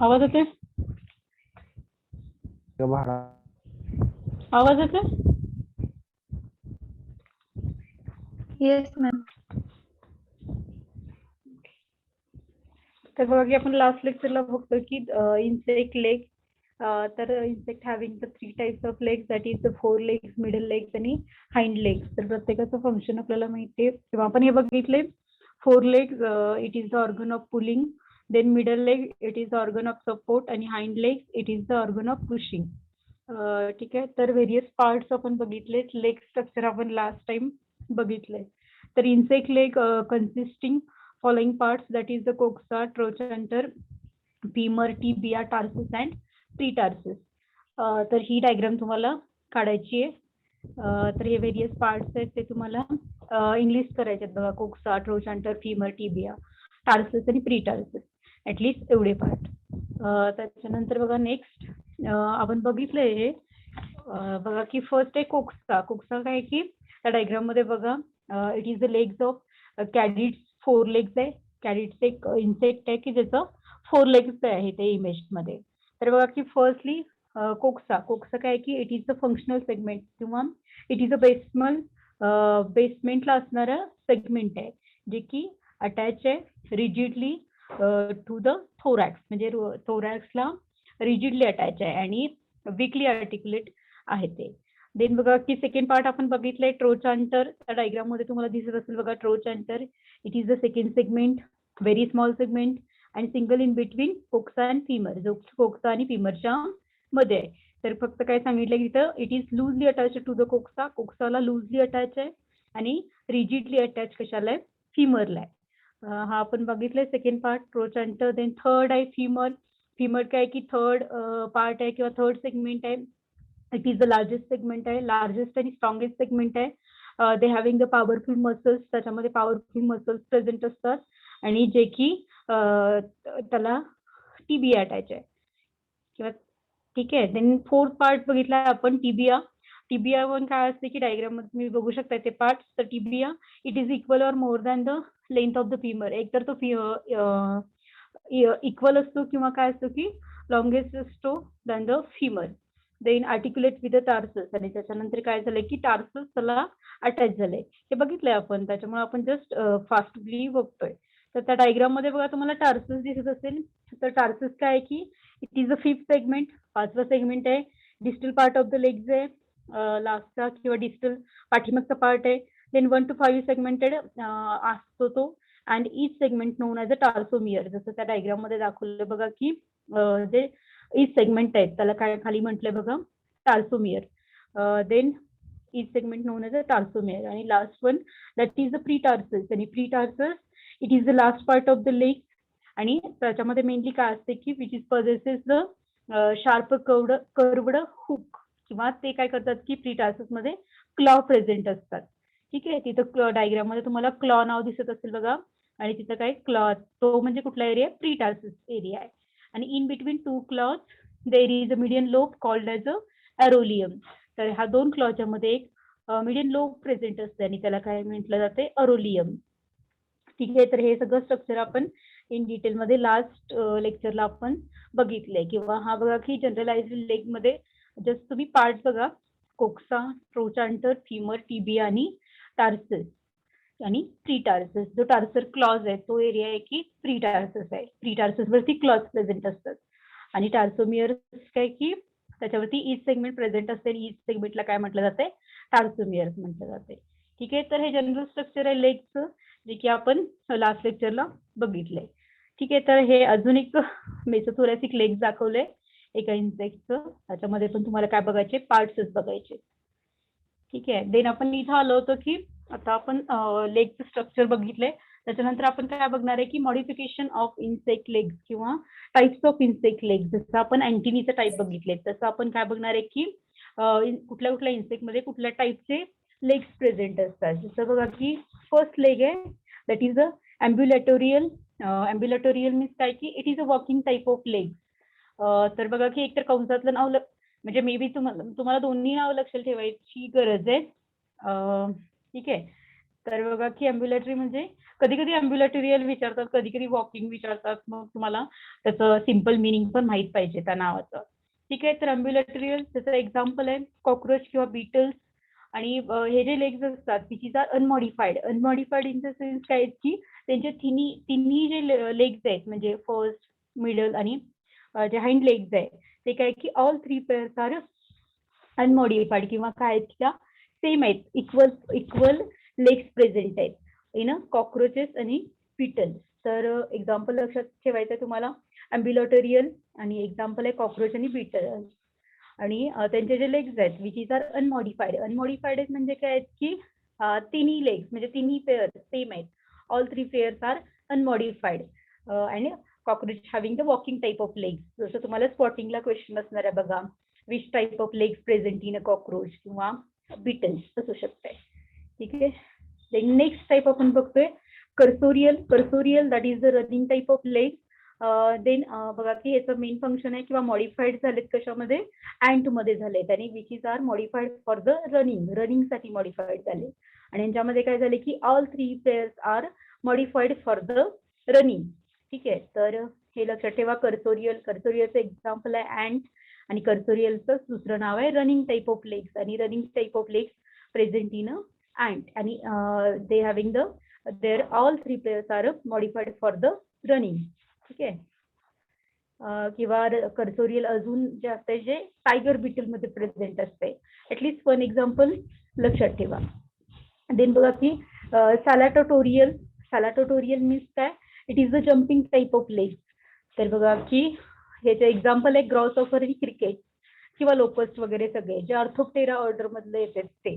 आवाज येते? आवाज येते? Yes ma'am. तर बघा की आपण लास्ट लेक्चरला बघतो की इन्सेक्ट लेग. तर insect having the 3 types of legs, that is the 4 legs, middle legs आणि हाइंड लेग्स. तर प्रत्येकाचं फंक्शन आपल्याला माहिती आहे किंवा आपण हे बघितले. 4 legs it is the organ of pulling, then middle leg it is the organ of support आणि hind legs it is the organ of pushing. ठीक आहे. तर व्हेरियस पार्ट्स आपण बघितले. लेग स्ट्रक्चर आपण लास्ट टाइम बघितले. तर insect leg consisting following parts, that is the coxa, trochanter, femur, tibia, tarsus and pretarsus. तर ही डायग्राम तुम्हाला काढायची आहे. तर हे व्हेरियस पार्ट्स आहेत ते तुम्हाला इंग्लिश करायचे आहेत बघा. कोक्सा, ट्रोचांटर, फिमर, टिबिया, टार्सस आणि प्रीटार्सस. ऍटलीस्ट एवढे पार्ट. त्याच्यानंतर बघा नेक्स्ट आपण बघितलंय हे बघा की फर्स्ट आहे कोक्सा. कोक्सा काय की त्या डायग्राम मध्ये बघा it is the legs of कॅडिड्स. 4 लेग्स आहे. कॅडिड्स एक इन्सेक्ट आहे की ज्याचं 4 लेग्स आहे ते इमेज मध्ये. तर बघा की फर्स्टली कोक्सा. कोक्सा काय की it is the functional segment किंवा इट इज अ बेसमेंटला असणारं सेगमेंट आहे जे की अटॅच आहे रिजिडली टू द थोरॅक्स, म्हणजे थोरॅक्सला रिजिडली अटॅच आहे आणि वीकली आर्टिक्युलेट आहे ते. देन बघा की सेकंड पार्ट आपण बघितलंय ट्रोचांटर. त्या डायग्राम मध्ये तुम्हाला दिसत असेल बघा trochanter. It is the second segment, very small segment and single in between coxa and femur, जो कोक्सा आणि फिमरच्या मध्ये आहे. तर फक्त काय सांगितलं की इथं it is loosely attach to the coxa. कोक्साला लूजली अटॅच आहे आणि रिजिडली अटॅच कशाला आहे? फिमरला आहे. हा आपण बघितलंय सेकंड पार्ट ट्रोचांटर. देन थर्ड आहे फिमर. फिमर काय की थर्ड पार्ट आहे किंवा थर्ड सेगमेंट आहे. It is the largest segment आहे, लार्जेस्ट आणि स्ट्रॉंगेस्ट सेगमेंट आहे. दे हॅव्हिंग द पॉवरफुल मसल्स. त्याच्यामध्ये पॉवरफुल मसल्स प्रेझेंट असतात आणि जे की त्याला टीबिया अटॅच आहे किंवा ठीक आहे. देन फोर्थ पार्ट बघितला आपण टीबिया. टीबिया पण काय असते की डायग्राम मध्ये तुम्ही बघू शकता ते पार्ट. तर tibia it is equal or more than the length of the femur. एक तर तो इक्वल असतो किंवा काय असतो की लॉंगेस्ट असतो than the femur. Then articulate with the tarsus. आणि त्याच्यानंतर काय झालंय की टार्सस त्याला अटॅच झालंय. हे बघितलंय आपण, त्याच्यामुळे आपण जस्ट फास्टली बघतोय. तर त्या डायग्राम मध्ये बघा तुम्हाला टार्सस दिसत असेल. तर टार्सस काय आहे की it is a 5th segment, 5वा सेगमेंट आहे. Distal part of the legs आहे, लास्टचा किंवा डिस्टल पाठीमागचा पार्ट आहे. देन 1 to 5 सेगमेंटेड असतो तो. And each segment known as a tarsomere. जसं त्या डायग्राम मध्ये दाखवलं बघा की जे ईच सेगमेंट आहेत त्याला काय खाली म्हटलंय बघा tarsomere. Then each segment known as a tarsomere. आणि last one that is the pretarsus. आणि pretarsus it is the last part of the leg. आणि त्याच्यामध्ये मेनली काय असते की which is possesses the sharp curved hook, किंवा ते काय करतात की प्रीटार्सस मध्ये क्लॉ प्रेझेंट असतात. ठीक आहे. तिथं डायग्राम मध्ये तुम्हाला क्लॉ नाव दिसत असेल बघा. आणि तिथं काय क्लॉ, तो म्हणजे कुठला एरिया? प्रीटार्सस एरिया आहे. आणि in between 2 claws there is a median lobe called as a arolium. तर ह्या 2 क्लॉच्या मध्ये एक मीडियन लोब प्रेझेंट असते आणि त्याला काय म्हटलं जाते? अरोलियम. ठीक आहे. तर हे सगळं स्ट्रक्चर आपण इन डिटेल मध्ये लास्ट लेक्चरला आपण बघितलंय. किंवा हा बघा की जनरलाइज्ड लेग मध्ये जस्ट तुम्ही पार्ट बघा. कोक्सा, ट्रोचांटर, फिमर, टिबिया आणि टार्सस आणि प्रीटार्सस. जो टार्सर क्लॉज आहे तो एरिया आहे की प्रीटार्सस आहे. प्रीटार्सस वरती क्लॉज प्रेझेंट असतात. आणि टार्सोमियर काय की त्याच्यावरती ईच सेगमेंट प्रेझेंट असते आणि ईच सेगमेंटला काय म्हटलं जाते? टार्सोमियर म्हटलं जाते. ठीक आहे. तर हे जनरल स्ट्रक्चर आहे लेगचं, जे की आपण लास्ट लेक्चरला बघितलंय. ठीक आहे. तर हे अजून एक मेसोथोरॅसिक लेग दाखवलंय एका इन्सेक्टचं. त्याच्यामध्ये पण तुम्हाला काय बघायचे? पार्ट्सच बघायचे. ठीक आहे. देन आपण इथं आलो होतो की आता आपण लेगचं स्ट्रक्चर बघितलंय. त्याच्यानंतर आपण काय बघणार आहे की मॉडिफिकेशन ऑफ इन्सेक्ट लेग्स किंवा टाइप्स ऑफ इन्सेक्ट लेग्स. जसं आपण अँटिनीचं टाईप बघितले तसं आपण काय बघणार आहे की कुठल्या कुठल्या इन्सेक्टमध्ये कुठल्या टाईपचे लेग्स प्रेझेंट असतात. जसं बघा की फर्स्ट लेग आहे दॅट इज अ ॲम्ब्युलेटोरियल. ॲम्ब्युलेटोरियल मीन्स काय की it is a walking type of leg. तर बघा की एकतर कंसातलं नाव म्हणजे मे बी तुम्हाला दोन्ही नाव लक्षात ठेवायची गरज आहे. ठीक आहे. तर बघा की ॲम्ब्युलेटरी म्हणजे कधी कधी अम्ब्युलेटोरियल विचारतात, कधी कधी वॉकिंग विचारतात, मग तुम्हाला त्याचं सिम्पल मिनिंग पण माहित पाहिजे त्या नावाचं. ठीक आहे, तर अम्ब्युलेटोरियल त्याचं एक्झाम्पल आहे कॉक्रोच किंवा बीटल्स. आणि हे जे लेग्स असतात which is are unmodified. Unmodified in the sense काय की त्यांचे तिन्ही जे लेग्स आहेत म्हणजे फर्स्ट, मिडल आणि जे हाइंड लेग्स आहे ते काय की ऑल 3 पेअर्स आर अनमॉडिफाईड किंवा काय त्या सेम आहेत, इक्वल लेग्स प्रेझेंट आहेत इन कॉक्रोचेस आणि बीटल्स. तर एक्झाम्पल लक्षात ठेवायचं आहे तुम्हाला अम्ब्युलेटोरियल आणि एक्झाम्पल आहे कॉक्रोच आणि बीटल. आणि त्यांचे जे लेग्स आहेत which is are unmodified. Unmodified आहेत म्हणजे काय आहेत की तिन्ही लेग्स म्हणजे तिन्ही पेअर सेम आहेत, ऑल 3 पेअर्स आर अनमॉडिफाईड. आणि cockroach having the walking type of legs. जसं तुम्हाला स्पॉटिंगला क्वेश्चन असणार आहे बघा, which type of legs present in a cockroach किंवा बीटल्स असू शकते. ठीक आहे, नेक्स्ट टाईप आपण बघतोय cursorial. Cursorial that is the running type of leg. Then बघा की याचं मेन फंक्शन आहे किंवा मॉडिफाईड झालेत कशामध्ये, अँट मध्ये झालेत आणि which is R modified for the रनिंगसाठी मॉडिफाईड झाले. आणि यांच्यामध्ये काय झाले की all 3 pairs are modified for the running. ठीक आहे, तर हे लक्षात ठेवा कर्सोरियल. कर्सोरियलचं एक्झाम्पल आहे अँट आणि कर्सोरियलचं दुसरं नाव आहे रनिंग टाईप ऑफ लेग्स. आणि running type of legs present in ant आणि दे having there all 3 pairs are modified for the running. ठीक आहे, किंवा कर्सोरियल अजून जे असते जे टायगर बीटल मध्ये प्रेझेंट असते. ऍटलीस्ट वन एक्झाम्पल लक्षात ठेवा. देन बघा की सॅलाटोटोरियल. सॅलाटोटोरियल मीन्स काय, it is the jumping type of leg. तर बघा की ह्याचे एक्झाम्पल आहे ग्रॉसहॉपर आणि क्रिकेट किंवा लोकस्ट वगैरे सगळे जे ऑर्थोप्टेरा ऑर्डर मधले येतात ते.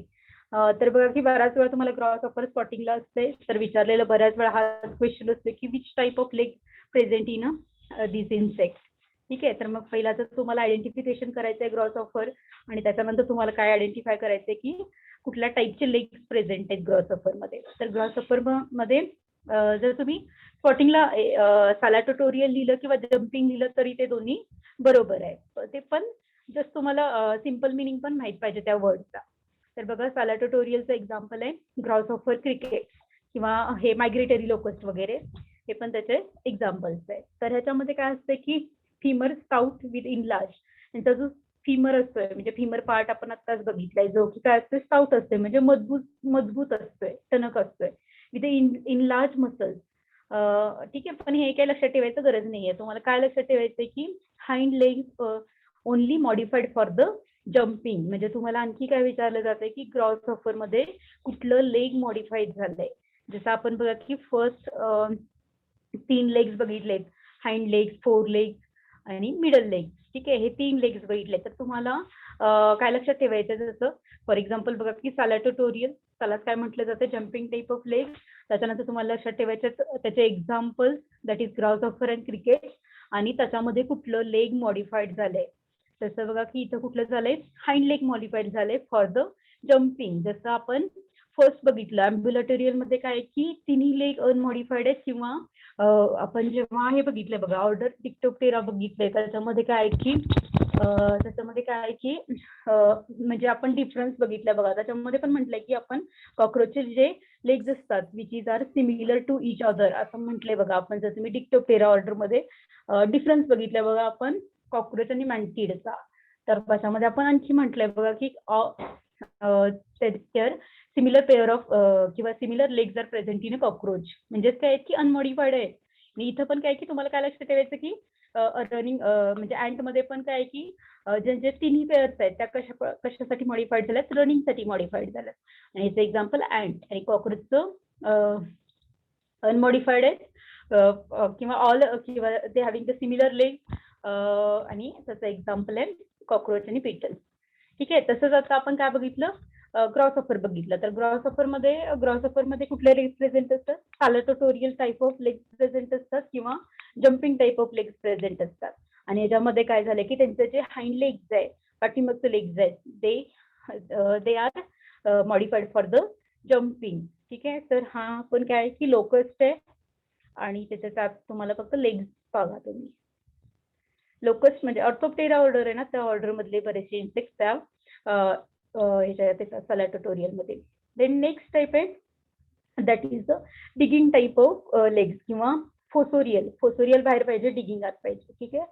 तर बघा की बऱ्याच वेळा तुम्हाला ग्रॉसहॉपर स्पॉटिंगला असते तर विचारलेलं बऱ्याच वेळा हा क्वेश्चन असते की which type of leg present in this insect. ठीक आहे, तर मग पहिला तर तुम्हाला आयडेंटिफिकेशन करायचं आहे ग्रॉसहॉपर आणि त्याच्यानंतर तुम्हाला काय आयडेंटिफाय करायचं आहे की कुठल्या टाईपचे लेग्स प्रेझेंट आहेत ग्रॉसहॉपर मध्ये. तर ग्रॉसहॉपर मध्ये जर तुम्ही स्पॉटिंगला सॅलाटोटोरियल लिहिलं किंवा जम्पिंग लिहिलं तरी ते दोन्ही बरोबर आहे. ते पण जस्ट तुम्हाला सिम्पल मिनिंग पण माहित पाहिजे त्या वर्डचा. तर बघा सॅलाटोटोरियलचं एक्झाम्पल आहे ग्रॉसहॉपर, क्रिकेट किंवा हे मायग्रेटरी लोकस्ट वगैरे, हे पण त्याचे एक्झाम्पल्स आहेत. तर ह्याच्यामध्ये काय असतं की फिमर स्टाउट विथ इनलार्ज. त्यांचा जो फिमर असतोय म्हणजे फिमर पार्ट आपण आत्ताच बघितलाय जो की काय असतोय स्टाउट असतोय म्हणजे मजबूत असतोय, टणक असतोय विथ इनलार्ज मसल्स. ठीक आहे, पण हे काय लक्षात ठेवायचं गरज नाहीये. तुम्हाला काय लक्षात ठेवायचंय की hind leg only modified for the jumping. म्हणजे तुम्हाला आणखी काय विचारलं जातंय की ग्रॉसहॉपर मध्ये कुठलं लेग मॉडिफाईड झालंय. जसं आपण बघा की फर्स्ट 3 लेग्स बघितलेत, हाइंड लेग्स, 4 लेग्स आणि मिडल लेग्स. ठीक आहे, हे 3 लेग्स बघितले. तर तुम्हाला काय लक्षात ठेवायचं जसं फॉर एक्झाम्पल बघा की सॅलाटोटोरियल, त्यालाच काय म्हटलं जातं जम्पिंग टाईप ऑफ लेग. त्याच्यानंतर तुम्हाला लक्षात ठेवायचं त्याचे example that is grasshopper and cricket आणि त्याच्यामध्ये कुठलं लेग मॉडिफाईड झालंय. तसं बघा की इथं कुठलं झालंय हाइंड लेग मॉडिफाईड झालंय फॉर द जम्पिंग. जसं आपण फर्स्ट बघितलं अम्ब्युलेटोरियल मध्ये काय की तिन्ही लेग अनमॉडिफाईड आहेत किंवा आपण जेव्हा हे बघितलंय बघा ऑर्डर डिक्टोप्टेरा बघितलंय त्याच्यामध्ये काय की म्हणजे आपण डिफरन्स बघितलाय बघा. त्याच्यामध्ये पण म्हटलंय की आपण कॉक्रोचचे जे लेग्स असतात which is are similar to each other असं म्हटलंय बघा आपण. जर तुम्ही डिक्टोप्टेरा ऑर्डर मध्ये डिफरन्स बघितलाय बघा आपण कॉक्रोच आणि मॅन्टिडचा. तर त्याच्यामध्ये आपण आणखी म्हटलंय बघा की सिमिलर पेअर ऑफ किंवा similar legs are present in a cockroach. म्हणजेच काय की अनमॉडिफाईड आहे. आणि इथं पण काय की तुम्हाला काय लक्षात ठेवायचं की रनिंग म्हणजे अँट मध्ये पण काय की जे तिन्ही पेअर्स आहेत त्या कशासाठी मॉडिफाईड झाल्यात, रनिंगसाठी मॉडिफाईड झाल्यात. आणि याचं एक्झाम्पल अँट. आणि कॉक्रोचचं अनमॉडिफाईड आहेत किंवा ऑल किंवा दे हॅव्हिंग द सिमिलर लेग आणि त्याचं एक्झाम्पल आहे कॉक्रोच आणि बीटल्स. ठीक आहे, तसंच आता आपण काय बघितलं ग्रॉसहॉपर बघितलं. तर ग्रॉसहॉपर मध्ये कुठले लेग्स प्रेझेंट असतात, सॅलाटोटोरियल टाईप ऑफ लेग्स प्रेझेंट असतात किंवा jumping type of legs present असतात. आणि याच्यामध्ये काय झालं की त्यांचे जे हाइंड लेग्स आहेत, पाठीमागचे लेग्स आहेत they are modified for the jumping. ठीक आहे, तर हा आपण काय की लोकस्ट आहे आणि त्याच्यात तुम्हाला फक्त लेग्स बघा तुम्ही. लोकस्ट म्हणजे ऑर्थोप्टेरा ऑर्डर आहे ना, त्या ऑर्डर मधले बरेचसे इन्सेक्ट्स त्या सॅलाटोटोरियल मध्ये. देन नेक्स्ट टाईप आहे that is the digging type of legs किंवा फोसोरियल बाहेर पाहिजे, डिगिंग आत पाहिजे. ठीक आहे.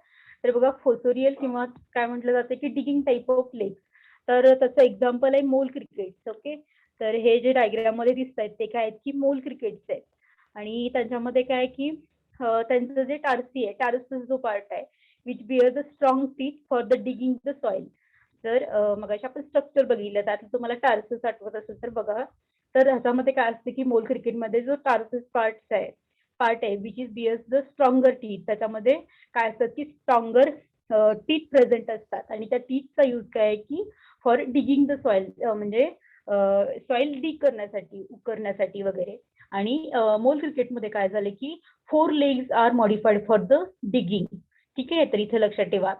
तर बघा फोसोरियल किंवा काय म्हटलं जातं की डिगिंग टाईप ऑफ लेग्स. तर त्याचं एक्झाम्पल आहे मोल क्रिकेट्स. ओके. तर हे जे डायग्राम मध्ये दिसत आहेत ते काय आहेत की मोल क्रिकेट्स आहेत. आणि त्यांच्यामध्ये काय आहे की त्यांचं जे टार्सी आहे, टार्सस जो पार्ट आहे which bear the strong teeth for the digging the soil. तर मग आपण स्ट्रक्चर बघितलं, त्यात तुम्हाला टार्सस आठवत असेल तर बघा. तर ह्याच्यामध्ये काय असते की मोल क्रिकेटमध्ये जो टार्सस पार्ट आहे which is bears the stronger teeth, त्याच्यामध्ये काय असतात की स्ट्रॉंगर टीथ प्रेझेंट असतात. आणि त्या टीथचा यूज काय आहे की फॉर डिगिंग द सॉइल, म्हणजे सॉइल डिग करण्यासाठी, उकरण्यासाठी वगैरे. आणि मोल क्रिकेटमध्ये काय झालं की 4 legs are modified for the digging. ठीक आहे. तर इथे लक्षात ठेवा.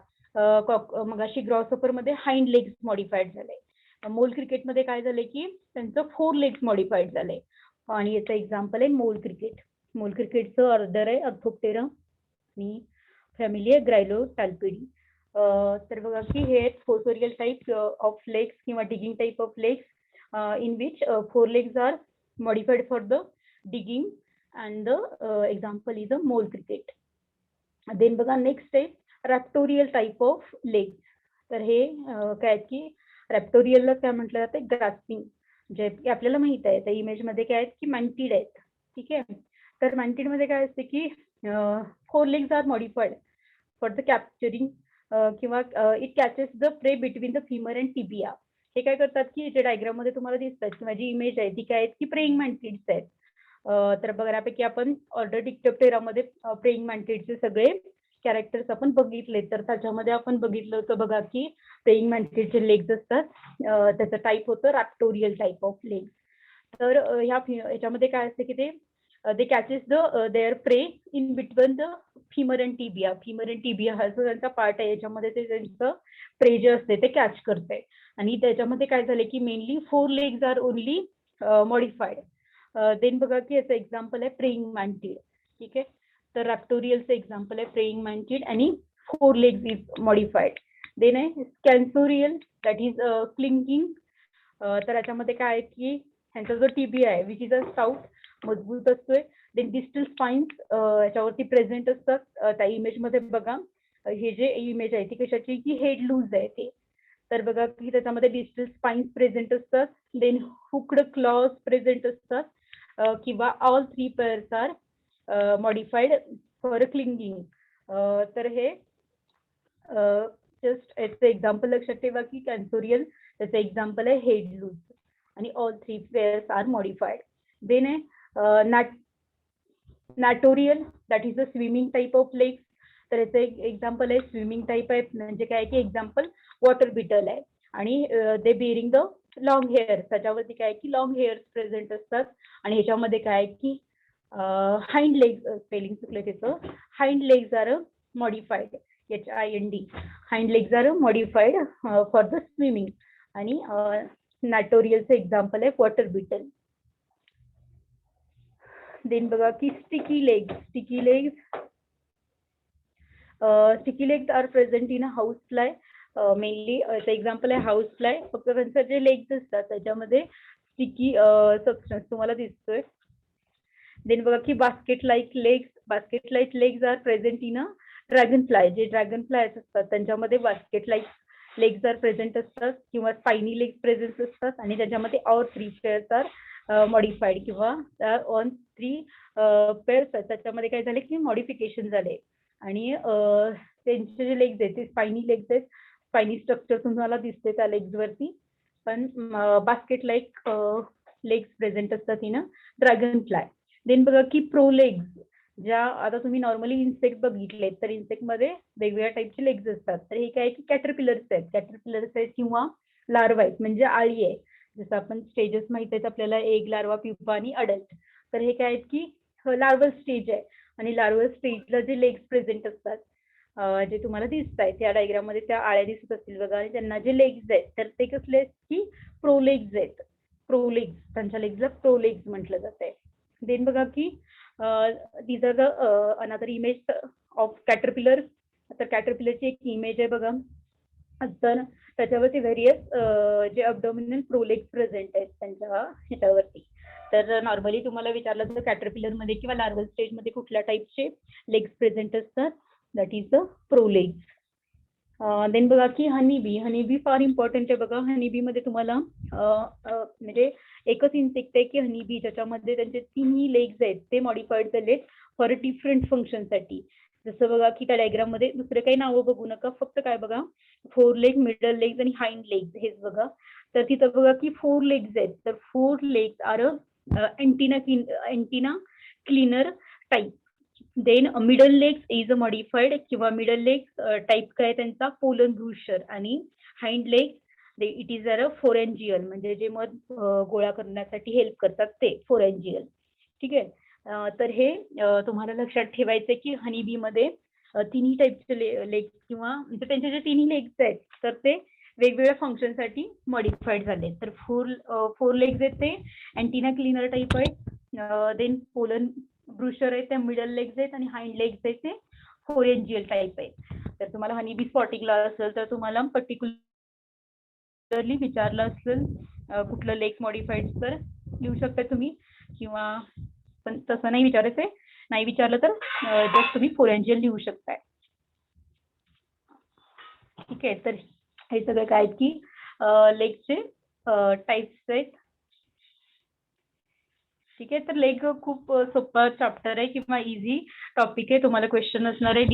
मग अशी ग्रॉसहॉपर मध्ये हाइंड लेग्स मॉडिफाईड झाले. मोल क्रिकेटमध्ये काय झाले की त्यांचं 4 legs मॉडिफाईड झाले. आणि याचं एक्झाम्पल आहे मोल क्रिकेट. मोल क्रिकेटचं ऑर्डर आहे अर्थोप्टेरा आणि फॅमिली आहे ग्रायलोटॅल्पिडी. तर बघा की हे आहेत फोसोरियल टाईप ऑफ लेग्स किंवा digging type of legs in which 4 legs are modified for the digging and the example is a mole cricket. Then बघा नेक्स्ट आहे रॅप्टोरियल टाईप ऑफ लेग्स. तर हे काय आहेत की रॅप्टोरियलला काय म्हटलं जातं, ग्रास्पिंग, जे की आपल्याला माहित आहे. त्या इमेजमध्ये काय आहेत की मॅन्टिड आहेत. ठीक आहे. तर मॅन्टिड मध्ये काय असते की 4 legs are modified for the capturing किंवा it catches the prey between the femur and tibia. हे काय करतात की जे डायग्राम मध्ये तुम्हाला दिसतात किंवा जी इमेज आहे ती काय आहेत की प्रेइंग मॅन्टिड्स आहेत. तर बऱ्यापैकी आपण ऑर्डर डिक्टोप्टेरामध्ये प्रेइंग मॅन्टिडचे सगळे कॅरेक्टर्स आपण बघितले. तर त्याच्यामध्ये आपण बघितलं होतं बघा की प्रेइंग मॅन्टिडचे लेग्स असतात. त्याचं टाईप होतं रॅप्टोरियल टाईप ऑफ लेग्स. तर ह्याच्यामध्ये काय असते की ते catches their prey in between the femur and tibia. Femur and tibia हा जो त्यांचा पार्ट आहे याच्यामध्ये ते त्यांचं प्रे जे असते ते कॅच करते. आणि त्याच्यामध्ये काय झालं की mainly 4 legs are only modified. Then बघा की याचं एक्झाम्पल आहे प्रेइंग मॅन्टिड. ठीक आहे. तर रॅप्टोरियलचं एक्झाम्पल आहे प्रेइंग मॅन्टिड आणि 4 legs इज मॉडिफाईड. देन आहे स्कॅन्सोरियल दॅट इज क्लिंकिंग. तर याच्यामध्ये काय आहे की ह्यांचा जो टिबिया आहे विच इज अ स्टाउट, मजबूत असतोय. देन डिस्टल स्पाइन्स याच्यावरती प्रेझेंट असतात. त्या इमेजमध्ये बघा हे जे इमेज आहे ती कशाची की हेड लूज आहे ते. तर बघा की त्याच्यामध्ये डिस्टल स्पाइन्स प्रेझेंट असतात. देन हुक्ड क्लॉज प्रेझेंट असतात किंवा all 3 pairs are modified for clinging. तर हे जस्ट याचं एक्झाम्पल लक्षात ठेवा की कॅन्सोरियल, त्याचं एक्झाम्पल आहे हेड लूज आणि all 3 pairs are modified. Then आहे natatorial that is a swimming type of legs. तर याचं एक एक्झाम्पल आहे स्विमिंग टाईप आहे, म्हणजे काय की एक्झाम्पल वॉटर बिटल आहे. आणि दे बिअरिंग द लॉंग हेअर, त्याच्यावरती काय की लॉंग हेअर्स प्रेझेंट असतात. आणि ह्याच्यामध्ये काय की हाइंड लेग्स, स्पेलिंग चुकलं त्याचं, hind legs are modified, HIND, hind legs are modified for the swimming. आणि नॅटोरियलचं एक्झाम्पल आहे वॉटर बिटल. देन बघा की sticky legs are present in a house fly. Mainly याचं एक्झाम्पल आहे हाऊस फ्लाय. फक्त त्यांचं जे लेग्स असतात त्याच्यामध्ये स्टिकी सबस्टन्स तुम्हाला दिसतोय. देन बघा की basket like legs are present in a dragon fly. जे ड्रॅगन फ्लायज असतात त्यांच्यामध्ये basket like legs are present असतात किंवा स्पायनी लेग्स प्रेझेंट असतात. आणि त्याच्यामध्ये ऑल 3 पेअर्स आर मॉडिफाईड किंवा ऑन 3 पेअर्स त्याच्यामध्ये काय झाले की मॉडिफिकेशन झाले. आणि त्यांचे जे लेग्स आहेत ते स्पायनी लेग्स आहेत. स्पायनी स्ट्रक्चर तुम्हाला दिसते त्या लेग्स वरती, पण बास्केट लाईक लेग्स प्रेझेंट असतात in a dragon fly. Then बघा की प्रो लेग्स, ज्या आता तुम्ही नॉर्मली इन्सेक्ट बघितले तर इन्सेक्टमध्ये वेगवेगळ्या टाईपचे लेग्स असतात. तर हे काय की कॅटरपिलर्स आहेत किंवा लार्वा आहेत, म्हणजे आळी आहे. जसं आपण स्टेजेस माहित आहेत आपल्याला, एग, लार्वा, प्युपा आणि अडल्ट. तर हे काय आहेत की लार्वल स्टेज आहे. आणि लार्वल स्टेजला जे लेग्स प्रेझेंट असतात जे तुम्हाला दिसत आहेत त्या डायग्राम मध्ये, त्या आळ्या दिसत असतील बघा, आणि त्यांना जे लेग्स आहेत तर ते कसले आहेत की प्रो लेग्स आहेत. त्यांच्या लेग्सला प्रो लेग्स म्हटलं जात आहे. देन बघा की these are the another image of caterpillar. तर कॅटरपिलरची एक इमेज आहे बघा. तर त्याच्यावरती व्हेरियस जे अबडोमिनल प्रोलेग्स प्रेझेंट आहेत त्यांच्या ह्याच्यावरती. तर नॉर्मली तुम्हाला विचारलं तर कॅटरपिलर मध्ये किंवा लार्वल स्टेज मध्ये कुठल्या टाईपचे लेग्स प्रेझेंट असतात, दॅट इज द प्रोलेग्स. देन बघा की हनीबी फार इम्पॉर्टंट आहे बघा. हनीबी मध्ये तुम्हाला म्हणजे एकच इन्सेक्ट आहे की हनीबी, ज्याच्यामध्ये त्यांचे तिन्ही लेग्स आहेत ते मॉडिफाईड झालेत फॉर डिफरंट फंक्शनसाठी. जसं बघा की त्या डायग्राम मध्ये दुसरे काही नावं बघू नका, फक्त काय बघा, 4 लेग, मिडल लेग्स आणि हाइंड लेग्स हेच बघा. तर तिथं बघा की 4 लेग्स आहेत, तर 4 legs are antenna cleaner type. Then middle legs is a modified किंवा मिडल लेग्स टाईप काय त्यांचा पोलन ब्रुशर, आणि hind legs it is a foragial, म्हणजे जे मध गोळा करण्यासाठी हेल्प करतात ते फोरेंजियल. ठीक आहे. तर हे तुम्हाला लक्षात ठेवायचं की हनीबी मध्ये तिन्ही टाईपचे लेग्स किंवा म्हणजे त्यांचे जे तिन्ही लेग्स आहेत तर ते वेगवेगळ्या फंक्शनसाठी मॉडिफाईड झाले. तर 4 लेग्स आहेत ते अँटिना क्लीनर टाईप आहेत, देन पोलन ब्रुशर आहे त्या मिडल लेग्स आहेत, आणि हाइंड लेग्स आहेत ते फोरेंजियल टाईप आहेत. तर तुम्हाला हनीबी स्पॉटिंगला असेल तर तुम्हाला पर्टिक्युलरली विचारलं असेल कुठलं लेग्स मॉडिफाईड, तर लिहू शकता तुम्ही, किंवा पण तसं नाही विचारायचंय, नाही विचारलं तर जस्ट तुम्ही फोरेंजियल लिहू शकताय. ठीक आहे. तर हे सगळं काय आहेत की लेगचे टाईप्स आहेत. ठीक आहे. तर लेग खूप सोपा चॅप्टर आहे किंवा इझी टॉपिक आहे. तुम्हाला क्वेश्चन असणार आहे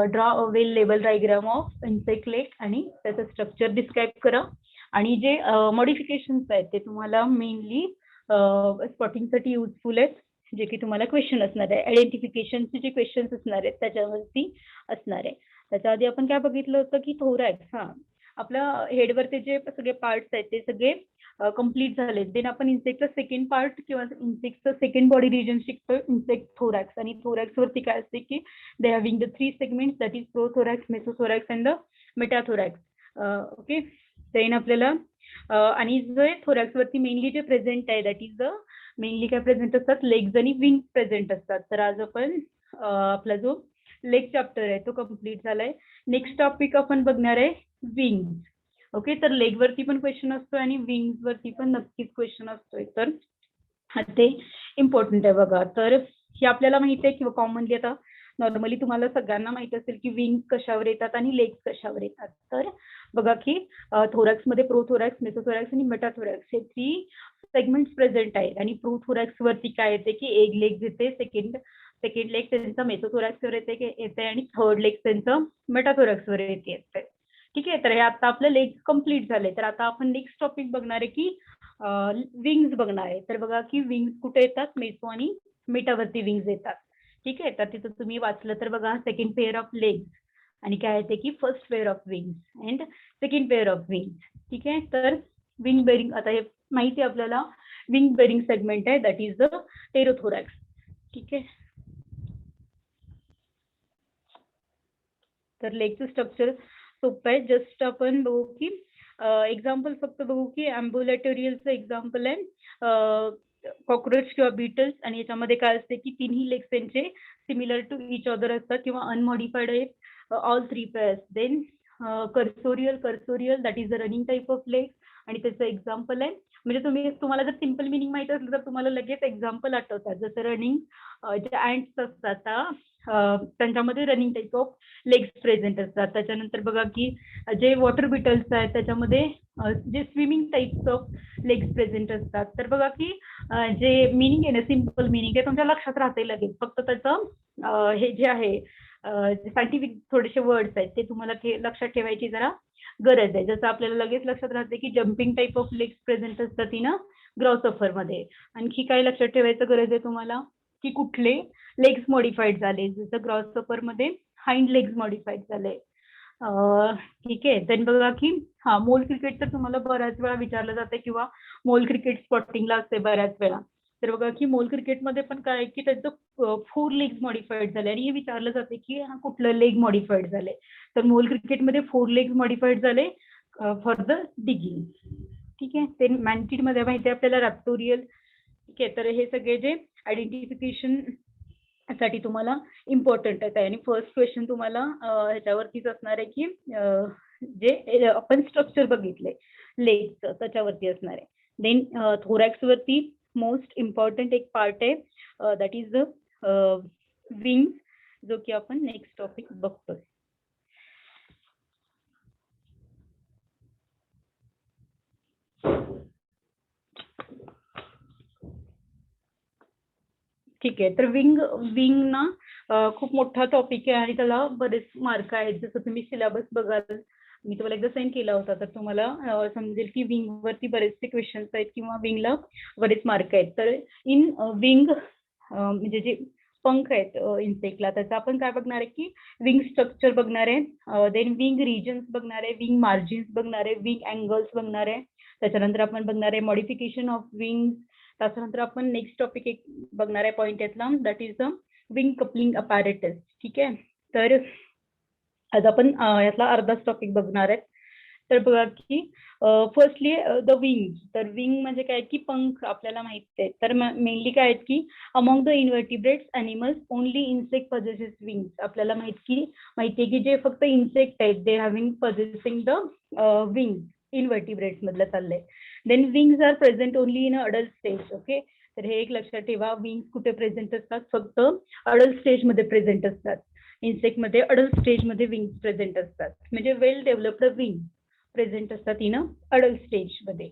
draw a well label diagram of insect leg आणि त्याचं स्ट्रक्चर डिस्क्राईब करा. आणि जे मॉडिफिकेशन्स आहेत ते तुम्हाला मेनली स्पॉटिंगसाठी युजफुल आहेत, जे की तुम्हाला क्वेश्चन असणार आहे. आयडेंटिफिकेशनचे जे क्वेश्चन्स असणार आहेत त्याच्यावरती असणार आहे. त्याच्या आधी आपण काय बघितलं होतं की थोरॅक्स, आपल्या हेडवरचे जे सगळे पार्ट्स आहेत ते सगळे कंप्लीट झाले. देन आपण इन्सेक्टचा सेकंड पार्ट किंवा इन्सेक्टचं सेकंड बॉडी रिजन शिकतोय, इन्सेक्ट थोरॅक्स. आणि थोरॅक्स वरती काय असते की they having the 3 segments, that is prothorax, mesothorax and the metathorax. Okay. Then आपल्याला आणि जो थोरॅक्स वरती मेनली जे प्रेझेंट आहे दॅट इज द मेनली काय प्रेझेंट असतात, लेग्स आणि विंग प्रेझेंट असतात. तर आज आपण आपला जो लेग चॅप्टर आहे तो कम्प्लीट झालाय. नेक्स्ट टॉपिक आपण बघणार आहे विंग्स. ओके. तर लेग वरती पण क्वेश्चन असतोय आणि विंग्स वरती पण नक्कीच क्वेश्चन असतोय, तर ते इम्पॉर्टंट आहे बघा. तर हे आपल्याला माहिती आहे किंवा कॉमनली आता नॉर्मली तुम्हाला सगळ्यांना माहित असेल की विंग कशावर येतात आणि लेग्स कशावर येतात. तर बघा की थोरॅक्स मध्ये प्रोथोरॅक्स, मेसोथोरॅक्स आणि मेटाथोरॅक्स हे 3 सेगमेंट्स प्रेझेंट आहेत. आणि प्रोथोरॅक्स वरती काय येते की एक लेग येते, सेकंड लेग त्यांचा मेसोथोरॅक्स वर येते आणि थर्ड लेग त्यांचं मेटाथोरॅक्स वर येते. ठीक आहे. तर हे आता आपलं लेग कम्प्लीट झाले. तर आता आपण नेक्स्ट टॉपिक बघणार आहे की विंग्स बघणार आहे. तर बघा की विंग्स कुठे येतात, मेसो आणि मेटावरती विंग्स येतात. ठीक आहे. तर तिथं तुम्ही वाचलं तर बघा सेकंड पेअर ऑफ लेग्स आणि काय येते की first pair of wings and second pair of wings. ठीक आहे. तर विंग बेरिंग आता हे माहिती आहे आपल्याला, विंग बेरिंग सेगमेंट आहे दॅट इज द टेरोथोरॅक्स. ठीक आहे. तर लेगचं स्ट्रक्चर सोपं आहे. जस्ट आपण बघू की एक्झाम्पल फक्त बघू की अँब्युलेटोरियलचं एक्झाम्पल आहे कॉकरोच किंवा बीटल्स. आणि याच्यामध्ये काय असते की तिन्ही लेग्स त्यांचे सिमिलर टू इच अदर असतात किंवा अनमॉडिफाईड आहेत all 3 pairs. Then cursorial that is the running type of leg आणि त्याचं एक्झाम्पल आहे. म्हणजे तुम्हाला जर सिम्पल मिनिंग माहित असलं तर तुम्हाला लगेच एक्झाम्पल आठवतात. जसं रनिंग जे अँट्स असतात त्यांच्यामध्ये running type of legs present असतात. त्याच्यानंतर बघा की जे वॉटर बिटल्स आहेत त्याच्यामध्ये जे swimming types of legs present असतात. तर बघा की जे मिनिंग आहे ना, सिम्पल मिनिंग आहे तुमच्या लक्षात राहते लगेच. फक्त त्याचं हे जे आहे सायंटिफिक थोडेसे वर्ड्स आहेत ते तुम्हाला लक्षात ठेवायची जरा गरज आहे. जसं आपल्याला लगेच लक्षात राहते की jumping type of legs present असतात ती ना ग्रॉसऑफर मध्ये. आणखी काय लक्षात ठेवायचं गरज आहे तुम्हाला की कुठले लेग्स मॉडिफाईड झाले. जसं ग्रॉसऑफर मध्ये हाइंड लेग्स मॉडिफाईड झाले. ठीक आहे. देन बघा की मोल क्रिकेट तर तुम्हाला बऱ्याच वेळा विचारलं जाते किंवा मोल क्रिकेट स्पॉटिंगला असते बऱ्याच वेळा. तर बघा की मोल क्रिकेटमध्ये पण काय की त्यांचं 4 लेग्स मॉडिफाईड झाले आणि हे विचारलं जाते की कुठलं लेग मॉडिफाईड झाले. तर मोल क्रिकेटमध्ये 4 लेग्स मॉडिफाईड झाले फॉर द डिगिंग. ठीक आहे. ते मॅन्टिड मध्ये माहिती आहे आपल्याला रॅप्टोरियल. ठीक आहे. तर हे सगळे जे आयडेंटिफिकेशन साठी तुम्हाला इम्पॉर्टंट आहे. आणि फर्स्ट क्वेश्चन तुम्हाला ह्याच्यावरतीच असणार आहे की जे आपण स्ट्रक्चर बघितले लेगचं त्याच्यावरती असणार आहे. देन थोरॅक्स वरती मोस्ट इम्पॉर्टंट एक पार्ट आहे दॅट इज द विंग्स, जो की आपण नेक्स्ट टॉपिक बघतोय. ठीक आहे, तर विंग ना खूप मोठा टॉपिक आहे आणि त्याला बरेच मार्क आहेत. जसं तुम्ही सिलेबस बघाल, मी तुम्हाला एकदा सेंड केला होता, तर तुम्हाला समजेल की विंग वरती बरेचसे क्वेश्चन्स आहेत किंवा विंगला बरेच मार्क आहेत. तर इन विंग म्हणजे जे पंख आहेत इन्सेक्टला, त्याचं आपण काय बघणार आहे की विंग स्ट्रक्चर बघणार आहे, देन विंग रिजन्स बघणार आहे, विंग मार्जिन्स बघणार आहे, विंग अँगल्स बघणार आहे. त्याच्यानंतर आपण बघणार आहे मॉडिफिकेशन ऑफ विंग. त्याच्यानंतर आपण नेक्स्ट टॉपिक एक बघणार आहे पॉईंट यातला, that is the wing coupling apparatus. ठीक आहे, तर आज आपण यातला अर्धाच टॉपिक बघणार आहे. तर बघा की फर्स्टली द विंग. तर विंग म्हणजे काय की पंख आपल्याला माहित आहे. तर मेनली काय आहेत की among the invertebrates animals only insect possesses wings. आपल्याला माहिती आहे की जे फक्त इन्सेक्ट आहेत they having possessing the wing, invertebrates मधलं चाललंय. Then wings are present only in adult stage. Okay, तर हे एक लक्षात ठेवा, विंग्स कुठे प्रेझेंट असतात, फक्त अडल्ट स्टेजमध्ये प्रेझेंट असतात. इन्सेक्टमध्ये अडल्ट स्टेजमध्ये विंग्स प्रेझेंट असतात, म्हणजे वेल डेव्हलप्ड विंग प्रेझेंट असतात इन अडल्ट स्टेजमध्ये.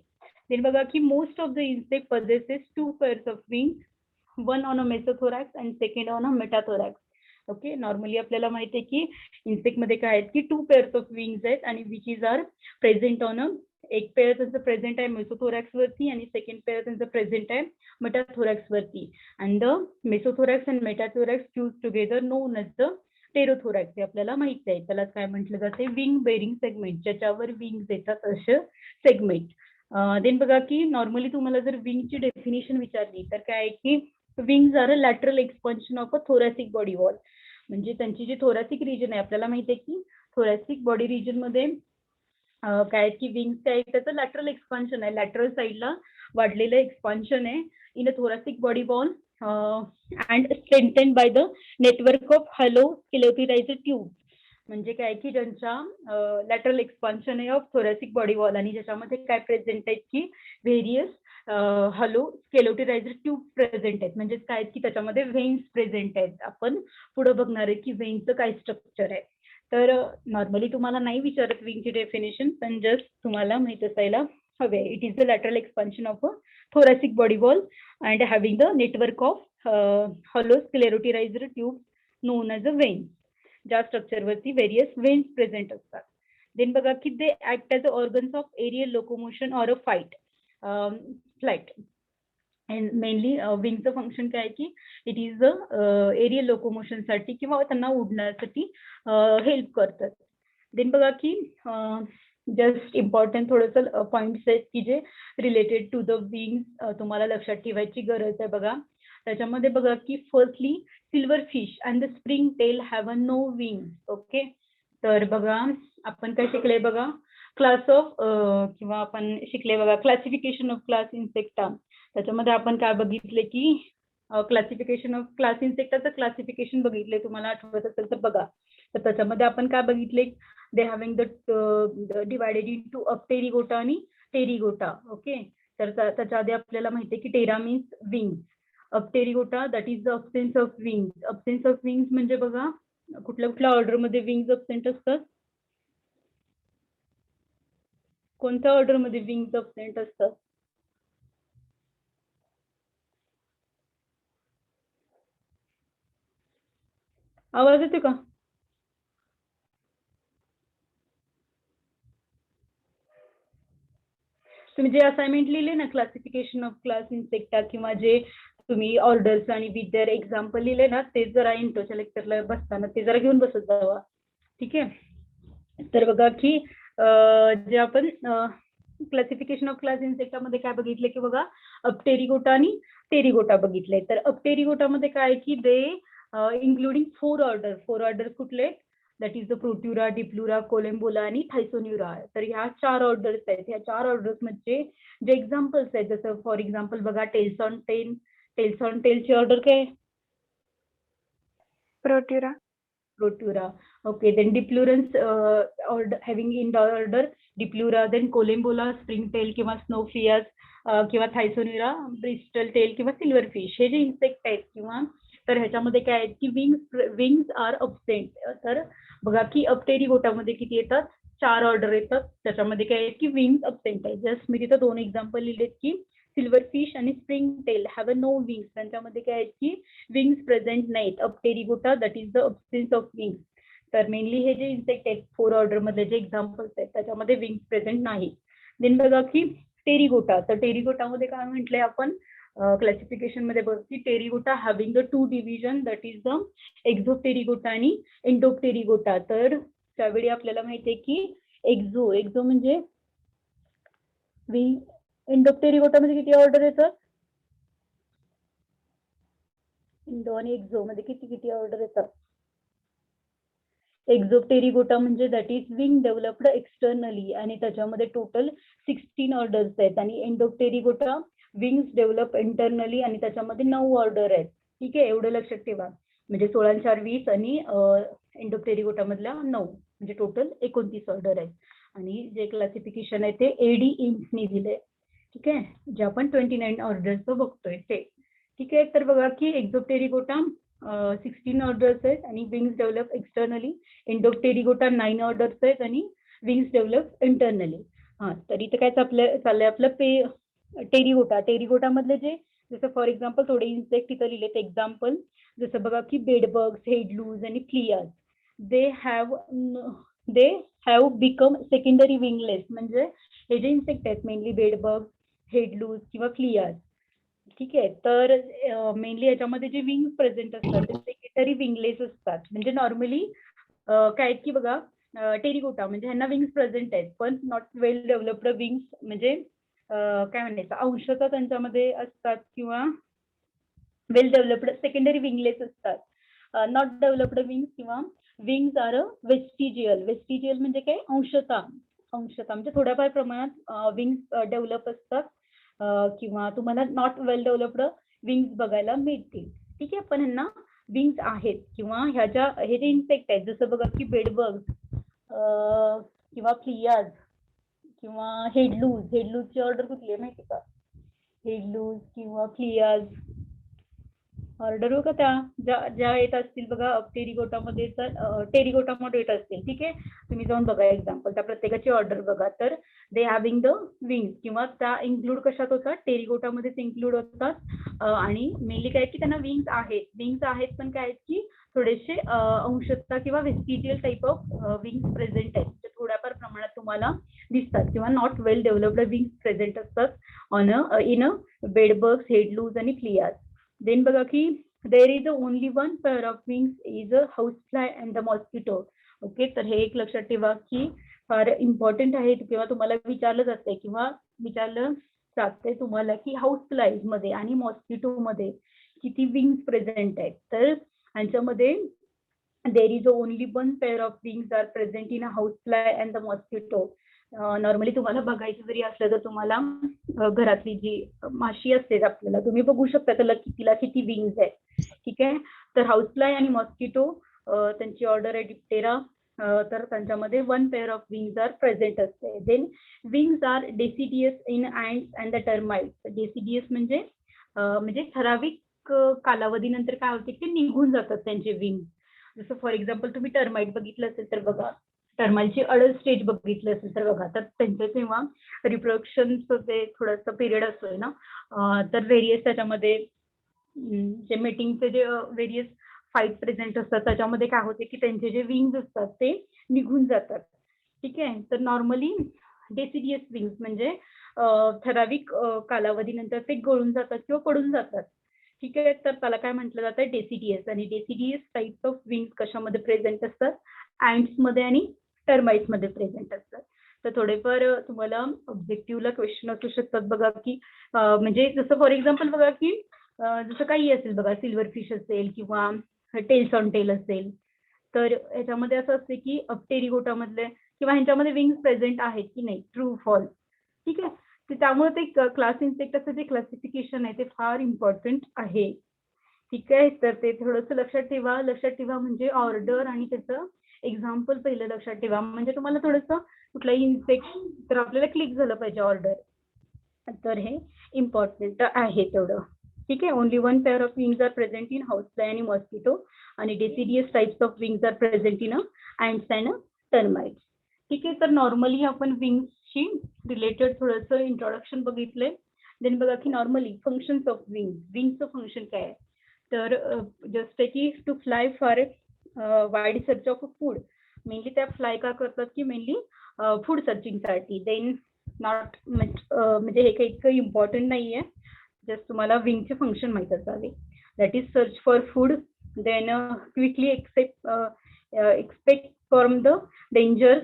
देन बघा की most of the insect possesses 2 pairs of wings, one on a mesothorax and second on a metathorax. Okay, normally आपल्याला माहिती आहे की इन्सेक्टमध्ये काय आहेत की 2 पेअर्स ऑफ विंग्स आहेत आणि which is are present on a, एक पेअर त्यांचं प्रेझेंट आहे मेसोथोरॅक्स वरती आणि सेकंड पेअर त्यांचं प्रेझेंट आहे मेटाथोरॅक्स वरती. And the mesothorax and metathorax fuse together known as the pterothorax. हे आपल्याला माहिती आहे, त्याला काय म्हटलं जाते, विंग बेरिंग सेगमेंट, ज्याच्यावर विंग्स येतात असे सेगमेंट. देन बघा की नॉर्मली तुम्हाला जर विंगची डेफिनेशन विचारली तर काय आहे की wings are a lateral expansion of a thoracic body wall. म्हणजे त्यांची जी थोरॅसिक रिजन आहे, आपल्याला माहिती आहे की थोरॅसिक बॉडी रिजन मध्ये काय की विंग्स काय त्याचं लॅटरल एक्सपान्शन आहे, लॅटरल साईडला वाढलेलं एक्सपान्शन आहे in a thoracic body wall and strengthened by the network of hollow sclerotized tube. म्हणजे काय की ज्यांच्या लॅटरल एक्सपान्शन आहे ऑफ थोरॅसिक बॉडी वॉल आणि ज्याच्यामध्ये काय प्रेझेंट आहेत की various hollow sclerotized tube present आहेत. म्हणजे काय की त्याच्यामध्ये व्हेन्स प्रेझेंट आहेत. आपण पुढे बघणार आहे की व्हेन्सचं काय स्ट्रक्चर आहे. तर नॉर्मली तुम्हाला नाही विचारत विंगची डेफिनेशन, पण जस्ट तुम्हाला माहित असायला हवे. It is the lateral expansion of a thoracic body wall and having the network of hollow scleroticized tubes known as a veins. ज्या स्ट्रक्चर वरती व्हेरियस वेन्स प्रेझेंट असतात. देन बघा की they act as organs of aerial locomotion or a flight. And mainly विंगचं function काय आहे की it is the aerial लोकोमोशनसाठी किंवा त्यांना उडण्यासाठी हेल्प करतात. देन बघा की जस्ट इम्पॉर्टंट थोडंसं पॉईंट्स आहेत की जे रिलेटेड टू द विंग्स तुम्हाला लक्षात ठेवायची गरज आहे. बघा त्याच्यामध्ये बघा की firstly silver fish and the spring tail have a no wing. Okay, तर बघा आपण काय शिकले बघा, क्लास ऑफ किंवा आपण शिकले बघा क्लासिफिकेशन ऑफ क्लास इन्सेक्टा. त्याच्यामध्ये आपण काय बघितले की क्लासिफिकेशन ऑफ क्लास इन्सेक्टाचं क्लासिफिकेशन बघितले, तुम्हाला आठवत असेल तर बघा. तर त्याच्यामध्ये आपण काय बघितले, they having the divided into apterygota आणि टेरिगोटा. ओके, तर त्याच्या आधी आपल्याला माहिती आहे की ptera means wings, apterygota that is the absence of wings. Absence of wings म्हणजे बघा कुठल्या कुठल्या ऑर्डरमध्ये विंग्स अब्सेंट असतात, कोणत्या ऑर्डरमध्ये विंग्स अब्सेंट असतात. आवाज येतो का? तुम्ही जे असाइनमेंट लिहिले ना क्लासिफिकेशन ऑफ क्लास इन्सेक्टा किंवा जे तुम्ही ऑर्डर्स आणि विथ देअर एक्झाम्पल लिहिले ना, ते जरा इंट्रोच्या लेक्चरला बसताना ते जरा घेऊन बसत जावा. ठीक आहे, तर बघा की जे आपण क्लासिफिकेशन ऑफ क्लास इन्सेक्टामध्ये काय बघितले की बघा अपटेरिगोटा आणि टेरिगोटा बघितले. तर अपटेरिगोटामध्ये काय की दे इन्क्लुडिंग 4 ऑर्डर कुठले, दॅट इज द प्रोट्युरा, डिप्लुरा, कोलेम्बोला आणि थायसोन्युरा. तर ह्या 4 ऑर्डर्स आहेत. ह्या 4 ऑर्डर्स मध्ये जे एक्झाम्पल्स आहेत, जसं फॉर एक्झाम्पल बघा टेल्स ऑन टेलची ऑर्डर काय, प्रोट्युरा. प्रोट्युरा. Okay, then Diplurans order having in the order Diplura, then Collembola, springtail किंवा snowflies किंवा Thysanura, bristol tail किंवा silverfish हे जे इन्सेक्ट आहेत किंवा तर ह्याच्यामध्ये काय आहेत की विंग्स आर अब्सेंट. तर बघा की अपटेरिगोटामध्ये किती येतात 4 ऑर्डर येतात त्याच्यामध्ये काय आहे की विंग्स अब्सेंट आहे. जस्ट मी तिथं 2 एक्झाम्पल लिहिलेत की सिल्वरफिश आणि spring tail have a no wings, त्यांच्यामध्ये काय आहेत की विंग्स प्रेझेंट नाहीत. Apterygota that is the absence of wings. तर मेनली हे जे इन्सेक्ट आहेत 4 ऑर्डर मधले जे एक्झाम्पल्स आहेत त्याच्यामध्ये विंग्स प्रेझेंट नाही. देन बघा की टेरिगोटा, तर टेरिगोटामध्ये काय म्हटलंय आपण क्लासिफिकेशन मध्ये बघ की pterygota having the 2 division that is the exopterygota आणि एंडोप्टेरिगोटा. तर त्यावेळी आपल्याला माहितीये की एक्झो म्हणजे एंडोप्टेरिगोटा मध्ये किती ऑर्डर येतात, इंडो आणि एक्झो मध्ये किती ऑर्डर येतात. एक्झोप्टेरिगोटा म्हणजे that is wing developed externally आणि त्याच्यामध्ये टोटल 16 ऑर्डर्स आहेत. आणि एंडोप्टेरिगोटा विंग्स डेव्हलप इंटरनली आणि त्याच्यामध्ये 9 ऑर्डर आहेत. ठीक आहे, एवढं लक्षात ठेवा. म्हणजे 16 आणि 4 20 आणि एंडोप्टेरिगोटा मधल्या 9 म्हणजे टोटल 29 ऑर्डर आहेत. आणि जे क्लासिफिकेशन आहे ते एडी इंक्सनी दिले. ठीक आहे, जे आपण 29 ऑर्डरचं बघतोय ते. ठीक आहे, तर बघा की एक्झोप्टेरिगोटा 16 ऑर्डर्स आहेत आणि विंग्स डेव्हलप एक्सटर्नली. एंडोप्टेरिगोटा 9 ऑर्डर्स आहेत आणि विंग्स डेव्हलप इंटरनली. हा, तर इथे काय चाललंय आपलं टेरिगोटा मधले जे जसं फॉर एक्झाम्पल थोडे इन्सेक्ट इथं लिहिलेत एक्झाम्पल, जसं बघा की बेडबग्स, हेडलूज आणि fleas. They have become secondary wingless. म्हणजे हे जे इन्सेक्ट आहेत मेनली बेडबग्स, हेडलूज किंवा फ्लियाज. ठीक आहे, तर मेनली याच्यामध्ये जे विंग प्रेझेंट असतात ते सेकंडरी विंगलेस असतात. म्हणजे नॉर्मली काय की बघा टेरिगोटा म्हणजे ह्यांना विंग्स प्रेझेंट आहेत पण नॉट वेल डेव्हलप्ड विंग्स, म्हणजे काय म्हणायचं अंशतः त्यांच्यामध्ये असतात किंवा वेल डेव्हलप्ड सेकंडरी विंगलेस असतात. नॉट डेव्हलप्ड विंग्स किंवा विंग्स आर वेस्टिजियल म्हणजे काय अंशतः म्हणजे थोड्याफार प्रमाणात विंग्स डेव्हलप असतात किंवा तुम्हाला नॉट वेल डेव्हलप्ड विंग्स बघायला मिळतील. ठीक आहे, पण ह्यांना विंग्स आहेत किंवा हे जे इन्सेक्ट आहेत जसं बघा की बेडबग किंवा फ्लियाज किंवा हेडलूजची ऑर्डर कुठली आहे माहिती का, हेडलूज किंवा फ्लियाज ऑर्डर बघा ज्या येत असतील बघा टेरिगोटामध्ये टेरिगोटामध्ये येत असतील. ठीक आहे, तुम्ही जाऊन बघा एक्झाम्पल त्या प्रत्येकाची ऑर्डर बघा. तर दे हॅव्हिंग द विंग्स किंवा त्या इन्क्लूड कशात होतात टेरिगोटामध्येच इन्क्लूड होतात. आणि मेनली काय की त्यांना विंग्स आहेत पण काय की थोडेसे अंशतः किंवा vestigial type of wings present आहेत. थोड्याफार प्रमाणात तुम्हाला दिसतात किंवा not well developed wings present असतात इन बेडबग्स, हेडलूज आणि फ्लियाज. देन बघा की देर is only one pair of wings is a house fly and the mosquito. Okay, तर हे एक लक्षात ठेवा की फार इम्पॉर्टंट आहे किंवा तुम्हाला विचारलं जातंय तुम्हाला की हाऊस फ्लाईज मध्ये आणि मॉस्किटो मध्ये किती विंग्स प्रेझेंट आहेत. तर ह्यांच्यामध्ये there is only one pair of wings are present in a house fly and the mosquito. Normally तुम्हाला बघायचं जरी असलं तर तुम्हाला घरातली जी माशी असते आपल्याला तुम्ही बघू शकता तिला किती विंग्स आहेत. ठीक आहे, तर हाऊस फ्लाय आणि मॉस्किटो त्यांची ऑर्डर आहे डिप्टेरा, तर त्यांच्यामध्ये one pair of wings are present असते. Then wings are deciduous in ants and the termites. Deciduous म्हणजे ठराविक कालावधीनंतर काय होते की निघून जातात त्यांचे विंग्स. जसं फॉर एक्झाम्पल तुम्ही टर्माइट बघितलं असेल तर बघा, टर्माइटची अडल्ट स्टेज बघितलं असेल तर बघा, तर त्यांचं तेव्हा रिप्रोडक्शनचं ते थोडंसं पिरियड असतोय ना, तर व्हेरियस त्याच्यामध्ये जे मेटिंगचे जे व्हेरियस फाईट प्रेझेंट असतात त्याच्यामध्ये काय होते की त्यांचे जे विंग्स असतात ते निघून जातात. ठीक आहे, तर नॉर्मली डेसिडियस विंग्स म्हणजे ठराविक कालावधीनंतर ते गळून जातात किंवा पडून जातात. ठीक आहे, तर त्याला काय म्हटलं जातं डेसिडियस. आणि डेसिडियस टाइप्स ऑफ विंग्स कशामध्ये प्रेझेंट असतात ॲन्ट्स मध्ये आणि टर्माइट्स मध्ये प्रेझेंट असतात. तर थोडेफार तुम्हाला ऑब्जेक्टिव्हला क्वेश्चन असू शकतात बघा की म्हणजे जसं फॉर एक्झाम्पल बघा की जसं काही असेल बघा सिल्वरफिश असेल किंवा टेल्स ऑन टेल असेल, तर ह्याच्यामध्ये असं असते की अपटेरिगोटा मधले किंवा ह्यांच्यामध्ये विंग्स प्रेझेंट आहेत की नाही, ट्रू फॉल्स. ठीक आहे, तर त्यामुळे ते क्लास इन्सेक्टचं जे क्लासिफिकेशन आहे ते फार इम्पॉर्टंट आहे. ठीक आहे, तर ते थोडंसं लक्षात ठेवा म्हणजे ऑर्डर आणि त्याचं एक्झाम्पल पहिलं लक्षात ठेवा, म्हणजे तुम्हाला थोडंसं कुठलाही इन्सेक्ट तर आपल्याला क्लिक झालं पाहिजे ऑर्डर, तर हे इम्पॉर्टंट आहे तेवढं. ठीक आहे. Only one pair of wings are present in house fly आणि मॉस्किटो आणि deciduous types of wings are present in ants and termites. ठीक आहे. तर नॉर्मली आपण विंग्सशी रिलेटेड थोडंसं इंट्रोडक्शन बघितलंय. देन बघा की नॉर्मली फंक्शन्स ऑफ विंगचं फंक्शन काय आहे, तर जस्ट की to fly for wide search of food. Mainly त्या फ्लाय का करतात की मेनली फूड सर्चिंगसाठी. देन नॉट म्हणजे हे काही इतकं इम्पॉर्टंट नाही आहे, जस्ट तुम्हाला विंगचे फंक्शन माहीत असावे. That is search for food, then quickly expect from the dangers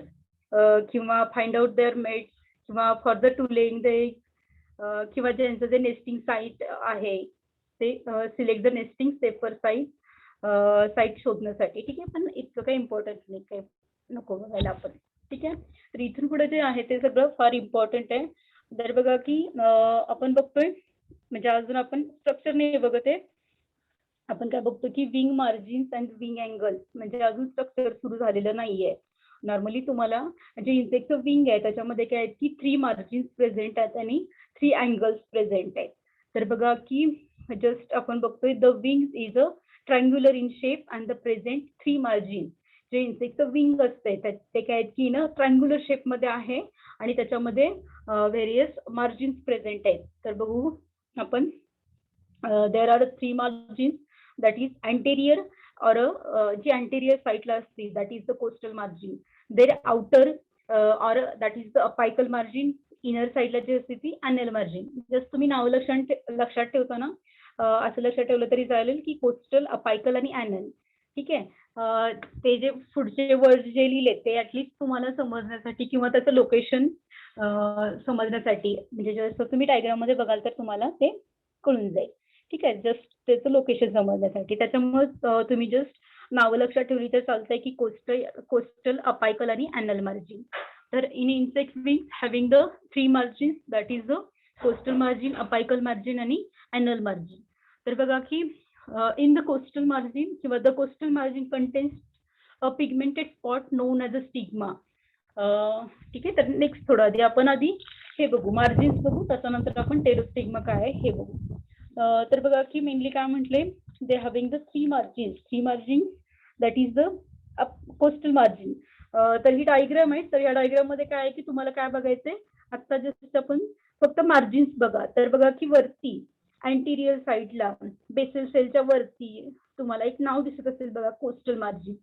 किंवा फाइंड आउट देअर मेट्स किंवा for the to laying the किंवा ज्यांचं जे नेस्टिंग साईट आहे ते select the nesting safer site शोधण्यासाठी. ठीक आहे. पण इतकं काही इम्पॉर्टंट नाही, काही नको बघायला आपण. ठीक आहे. तर इथून पुढे जे आहे ते सगळं फार इम्पॉर्टंट आहे. तर बघा की आपण बघतोय म्हणजे अजून आपण स्ट्रक्चर नाही बघत आहे, आपण काय बघतो की wing margins and wing angles, म्हणजे अजून स्ट्रक्चर सुरू झालेलं नाहीये. नॉर्मली तुम्हाला जे इन्सेक्टचं विंग आहे त्याच्यामध्ये काय आहेत की 3 मार्जिन्स प्रेझेंट आहेत आणि 3 अँगल्स प्रेझेंट आहेत. तर बघा की जस्ट आपण बघतोय the wings is a triangular in shape and the present 3 margin. जे इन्सेक्टचं विंग असते ते काय आहेत की ना ट्रायंग्युलर शेपमध्ये आहे आणि त्याच्यामध्ये व्हेरियस मार्जिन्स प्रेझेंट आहेत. तर बघू आपण there are 3 margins, that is anterior or जी anterior साईडला असते that is the coastal margin, their outer or that is the apical margin, inner साईडला जी असते ती anal margin. जस्ट तुम्ही नाव लक्षात ठेवताना असं लक्षात ठेवलं तरी चालेल की कोस्टल, अपायकल आणि anal. ठीक आहे. ते जे पुढचे वर्ड जे लिहिले ते ऍटलीस्ट तुम्हाला समजण्यासाठी किंवा त्याचं लोकेशन समजण्यासाठी, म्हणजे जसं तुम्ही डायग्राम मध्ये बघाल तर तुम्हाला ते कळून जाईल. ठीक आहे. जस्ट त्याचं लोकेशन समजण्यासाठी. त्याच्यामुळे तुम्ही जस्ट नावं लक्षात ठेवली तर चालतंय की कोस्टल, अपायकल आणि अॅनल मार्जिन. तर in insect wing having the 3 margin, that is the costal margin, apical margin आणि अॅनल मार्जिन. तर बघा की इन द कोस्टल मार्जिन किंवा the costal margin contains a pigmented spot known as a stigma. ठीक आहे. तर next थोडं आधी हे बघू, मार्जिन्स बघू, त्याच्यानंतर आपण टेरोस्टिग्मा काय आहे हे बघू. तर बघा की मेनली काय म्हटले, दे having the 3 margin that is the costal margin. तर ही डायग्राम आहे. तर या डायग्राम मध्ये काय आहे की तुम्हाला काय बघायचंय, आता जस्ट आपण फक्त मार्जिन्स बघा. तर बघा की वरती अँटिरियर साईडला बेसल सेलच्या वरती तुम्हाला एक नाव दिसत असेल बघा, कोस्टल मार्जिन.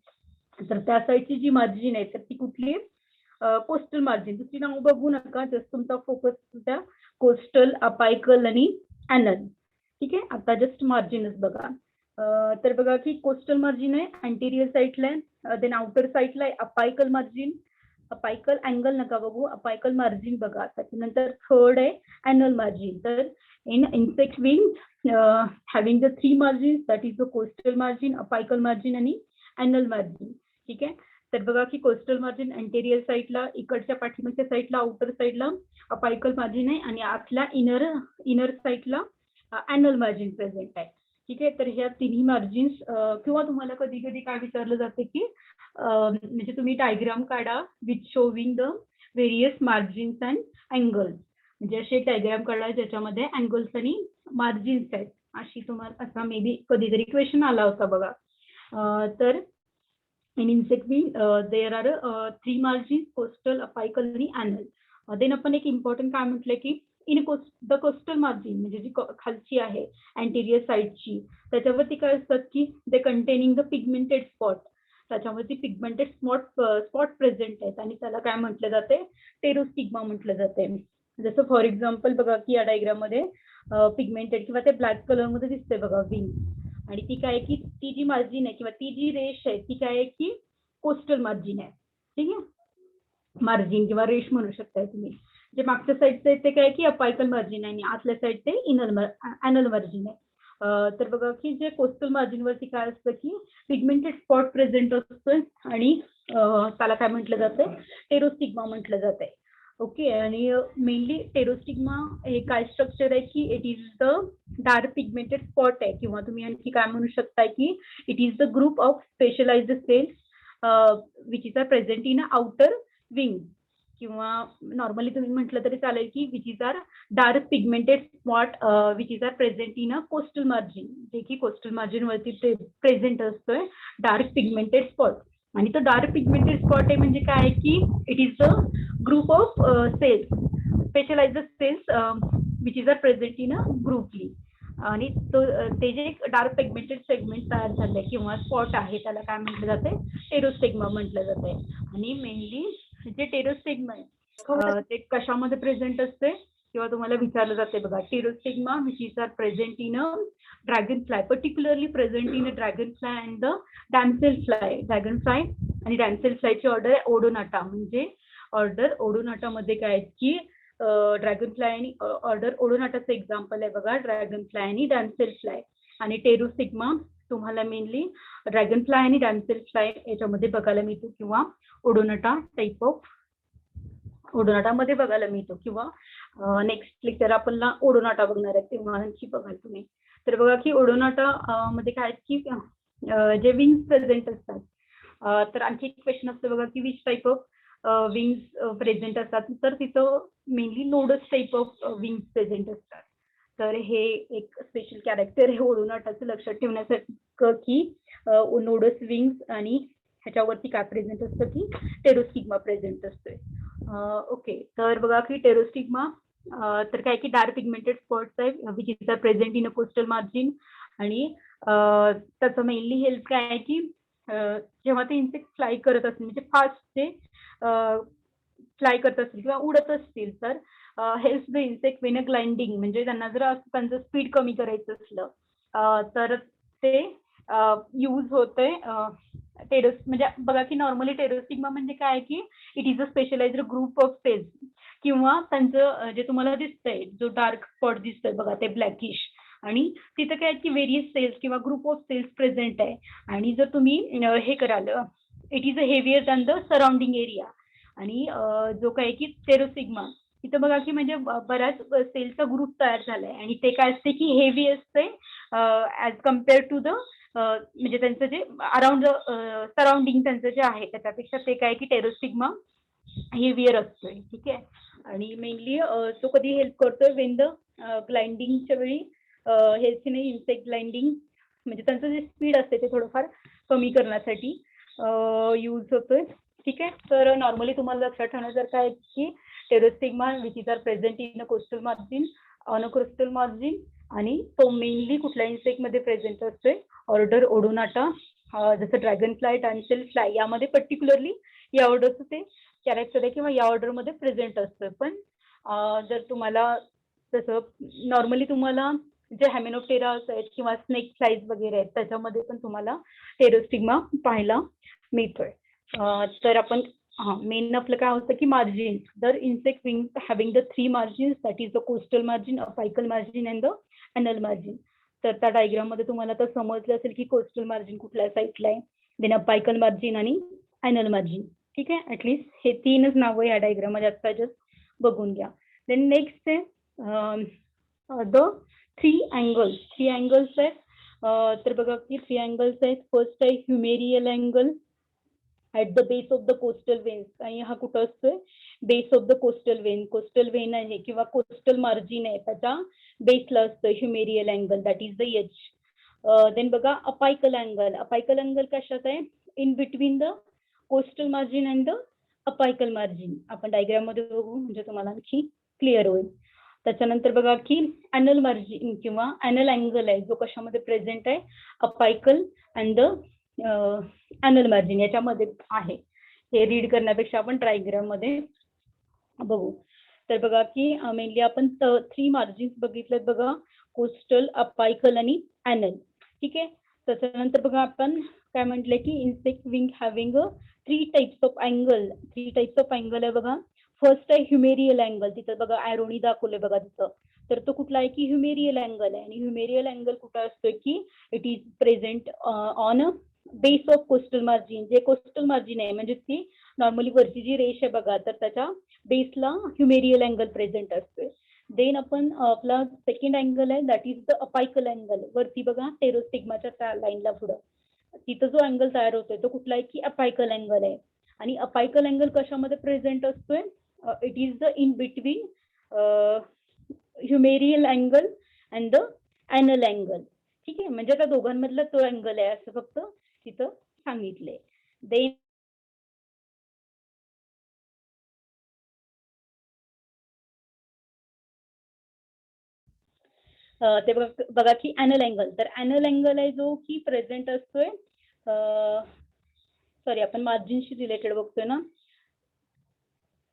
तर त्या साईडची जी मार्जिन आहे तर ती कुठली आहे, कोस्टल मार्जिन. दुसरी नाव बघू नका, जस्ट तुमचा फोकस त्या कोस्टल, अपायकल आणि अॅनल. ठीक आहे. आता जस्ट मार्जिनच बघा. तर बघा की कोस्टल मार्जिन आहे अँटेरियर साईडला आहे, देन आउटर साईडला आहे अपायकल मार्जिन. अपायकल अँगल नका बघू, अपायकल मार्जिन बघा. त्याच्यानंतर थर्ड आहे अॅनल मार्जिन. तर in insect wing having the 3 margin, that is the costal margin, apical margin आणि अॅनल मार्जिन. ठीक आहे. तर बघा की कोस्टल मार्जिन अँटेरियर साईडला, इकडच्या पाठीमागच्या साईडला, आउटर साईडला अपायकल मार्जिन आहे आणि आतल्या इनर साईडला अॅनल मार्जिन प्रेझेंट आहे. ठीक आहे. तर ह्या तिन्ही मार्जिन्स किंवा तुम्हाला कधी कधी काय विचारलं जाते की म्हणजे तुम्ही डायग्राम काढा with showing the various margins and angles, म्हणजे असे एक डायग्राम काढा ज्याच्यामध्ये अँगल्स आणि मार्जिन्स आहेत. अशी तुम्हाला असा मे बी कधीतरी क्वेश्चन आला होता बघा. तर in insect wing there are 3 margins, costal, apical आणि अॅनल. देन आपण एक इम्पॉर्टंट काय म्हटलं की इन द कोस्टल मार्जिन, म्हणजे जी खालची आहे अँटेरियर साईडची, त्याच्यावरती काय असतात की दे कंटेनिंग द पिगमेंटेड स्पॉट. त्याच्यावरती पिगमेंटेड स्पॉट प्रेझेंट आहेत आणि त्याला काय म्हटलं जाते, टेरोस्टिग्मा म्हटलं जाते. जसं फॉर एक्झाम्पल बघा की या डायग्राम मध्ये पिगमेंटेड किंवा ते ब्लॅक कलर मध्ये दिसते बघा विंग, आणि ती काय की ती जी मार्जिन आहे किंवा ती जी रेश आहे ती काय आहे की कोस्टल मार्जिन आहे. ठीक आहे. मार्जिन किंवा रेश म्हणू शकताय तुम्ही. जे मागच्या साईडचं आहे ते काय की अपायकल मार्जिन आहे आणि आतल्या साईड ते अॅनल मार्जिन आहे. तर बघा की जे कोस्टल मार्जिन वरती काय असतं की पिगमेंटेड स्पॉट प्रेझेंट असतोय आणि त्याला काय म्हटलं जातंय, टेरोस्टिग्मा म्हटलं जातंय. ओके. आणि मेनली टेरोस्टिग्मा हे काय स्ट्रक्चर आहे की it is the dark pigmented spot आहे, किंवा तुम्ही आणखी काय म्हणू शकता की it is the group of specialised cells which is are present in outer wing, किंवा नॉर्मली तुम्ही म्हटलं तरी चालेल की which is are dark pigmented spot which is are present in a costal margin, जे की कोस्टल मार्जिन वरती present असतोय डार्क पिगमेंटेड स्पॉट. आणि तो डार्क पिगमेंटेड स्पॉट आहे म्हणजे काय आहे की it is a group of cells, specialized cells which is are present in a grouply. आणि तो ते जे डार्क पिगमेंटेड सेगमेंट तयार झाले किंवा स्पॉट आहे त्याला काय म्हटलं जाते, टेरोस्टिग्मा म्हटलं जाते. आणि मेनली जे टेरोस्टिग्मा आहे ते कशामध्ये प्रेझेंट असते किंवा तुम्हाला विचारलं जाते बघा, pterostigma which is are present in a dragon fly, particularly present in a dragon fly and the damselfly. Dragon fly आणि डॅमसेल फ्लायची ऑर्डर आहे ओडोनाटा, म्हणजे ऑर्डर ओडोनाटा मध्ये काय आहे की ड्रॅगन फ्लाय आणि ऑर्डर ओडोनाटाचं एक्झाम्पल आहे बघा, ड्रॅगन फ्लाय आणि डॅमसेल फ्लाय. आणि टेरोस्टिग्मा तुम्हाला मेनली ड्रॅगन फ्लाय आणि डॅमसेल फ्लाय याच्यामध्ये बघायला मिळतो, किंवा ओडोनाटा टाइप ऑफ ओडोनाटामध्ये बघायला मिळतो. किंवा नेक्स्ट लेक्चर आपण ओडोनाटा बघणार आहे तेव्हा आणखी बघाल तुम्ही. तर बघा की ओडोनाटा मध्ये काय की जे विंग्स प्रेझेंट असतात, तर आणखी एक क्वेश्चन असतं बघा की which type of wings present असतात, तर तिथं mainly nodes type of wings present असतात. तर हे एक स्पेशल कॅरेक्टर आहे ओडोनाटाचं लक्षात ठेवण्यासाठी की नोडस विंग्स आणि ह्याच्यावरती काय प्रेझेंट असतं की टेरोस्टिग्मा प्रेझेंट असतोय. ओके, तर बघा की टेरोस्टिग्मा तर काय की डार्क पिगमेंटेड स्पॉट्स आहे which is are present in a costal margin. आणि त्याचं मेनली हेल्प काय आहे की जेव्हा ते इन्सेक्ट फ्लाय करत असतील, म्हणजे फास्ट ते फ्लाय करत असतील किंवा उडत असतील, तर help the insect when a gliding, म्हणजे त्यांना जर त्यांचं स्पीड कमी करायचं असलं तर ते यूज होते टेरोस. म्हणजे बघा की नॉर्मली टेरोस्टिग्मा म्हणजे काय आहे की it is a specialised group of cells, किंवा त्यांचं जे तुम्हाला दिसतंय जो डार्क स्पॉट दिसतोय बघा ते ब्लॅकिश, आणि तिथं काय की व्हेरियस सेल्स किंवा ग्रुप ऑफ सेल्स प्रेझेंट आहे. आणि जर तुम्ही हे कराल it is a heavier than the surrounding area. आणि जो काय की टेरोस्टिग्मा तिथं बघा की म्हणजे बऱ्याच सेलचा ग्रुप तयार झालाय, आणि ते काय असते की हेवी असते ऍज कम्पेअर टू द म्हणजे त्यांचं जे अराउंड सराउंडिंग त्यांचं जे आहे त्याच्यापेक्षा ते काय की टेरोस्टिग्मा हेवियर असतोय. ठीक आहे. आणि मेनली तो कधी हेल्प करतोय वेन द ग्लाइंडिंगच्या वेळी हेल्प नाही इन्सेक्ट ग्लाइंडिंग, म्हणजे त्यांचं जे स्पीड असते ते थोडंफार कमी करण्यासाठी यूज होतोय. ठीक आहे. तर नॉर्मली तुम्हाला लक्षात ठेवण्यासारखं आहे की pterostigma which is are present in a costal margin, on a costal margin, आणि तो मेनली कुठल्या इन्सेक्ट मध्ये प्रेझेंट असतोय, ऑर्डर ओडोनाटा, जसं ड्रॅगन फ्लाय, डॅमसेल फ्लाय यामध्ये पर्टिक्युलरली या ऑर्डरचं ते कॅरेक्टर आहे किंवा या ऑर्डरमध्ये प्रेझेंट असतं. पण जर तुम्हाला तसं नॉर्मली तुम्हाला जे हॅमेनोप्टेरास आहेत किंवा स्नेक फ्लाईज वगैरे आहेत त्याच्यामध्ये पण तुम्हाला टेरोस्टिग्मा पाहायला मिळतोय. तर आपण मेन आपलं काय होतं की margin, there insect wing having the 3 margins, that is the costal margin, apical margin and the anal margin. तर त्या डायग्राम मध्ये तुम्हाला तर समजलं असेल की कोस्टल मार्जिन कुठल्या साईडला आहे, देन अपायकल मार्जिन आणि अनल मार्जिन. ठीक आहे. ऍटलीस्ट हे 3च नावं या डायग्राम मध्ये आता जस्ट बघून घ्या. देन नेक्स्ट आहे द 3 अँगल्स. 3 अँगल्स आहेत. तर बघा की 3 अँगल्स आहेत. फर्स्ट आहे humeral angle at the base of the costal veins, आणि हा कुठं असतोय, base of the costal vein. Costal vein आहे किंवा कोस्टल मार्जिन आहे त्याच्या बेसला असतं humeral angle, that is the H. Then बघा अपायकल अँगल. अपायकल अँगल कशात आहे, in between the costal margin and the apical margin. आपण डायग्राम मध्ये बघू म्हणजे तुम्हाला आणखी क्लिअर होईल. त्याच्यानंतर बघा की अनल मार्जिन किंवा अनल अँगल आहे जो कशामध्ये प्रेझेंट आहे, apical and the anal margin याच्यामध्ये आहे. हे रीड करण्यापेक्षा आपण डायग्राम मध्ये बघू. तर बघा की मेनली आपण 3 मार्जिन्स बघितलेत बघा, कोस्टल, अपायकल आणि अनल. ठीक आहे. त्याच्यानंतर बघा आपण काय म्हटलंय की insect wing having 3 types of angle. 3 types of angle आहे बघा. फर्स्ट आहे ह्युमेरियल अँगल, तिथं बघा ॲरोनी दाखवले बघा तिथं. तर तो कुठला आहे की ह्युमेरियल अँगल आहे. आणि ह्युमेरियल अँगल कुठं असतोय की it is present on base of coastal margin. जे कोस्टल मार्जिन आहे म्हणजे ती नॉर्मली वरची जी रेष आहे बघा, तर त्याच्या बेसला ह्युमेरियल अँगल प्रेझेंट असतोय. देन आपण आपला सेकंड अँगल आहे that is the apical angle. वरती बघा टेरोस्टिग्माच्या त्या लाईनला पुढं तिथं जो अँगल तयार होतोय तो कुठला आहे की अपायकल अँगल आहे. आणि अपायकल अँगल कशामध्ये प्रेझेंट असतोय? It is the in between humeral angle and the anal angle. ठीक आहे, म्हणजे त्या दोघांमधला तो अँगल आहे असं फक्त तिथं सांगितलंय. देन ते बघा की ॲनल अँगल, तर ॲनल अँगल आहे जो की प्रेझेंट असतोय, सॉरी आपण मार्जिनशी रिलेटेड बघतोय ना,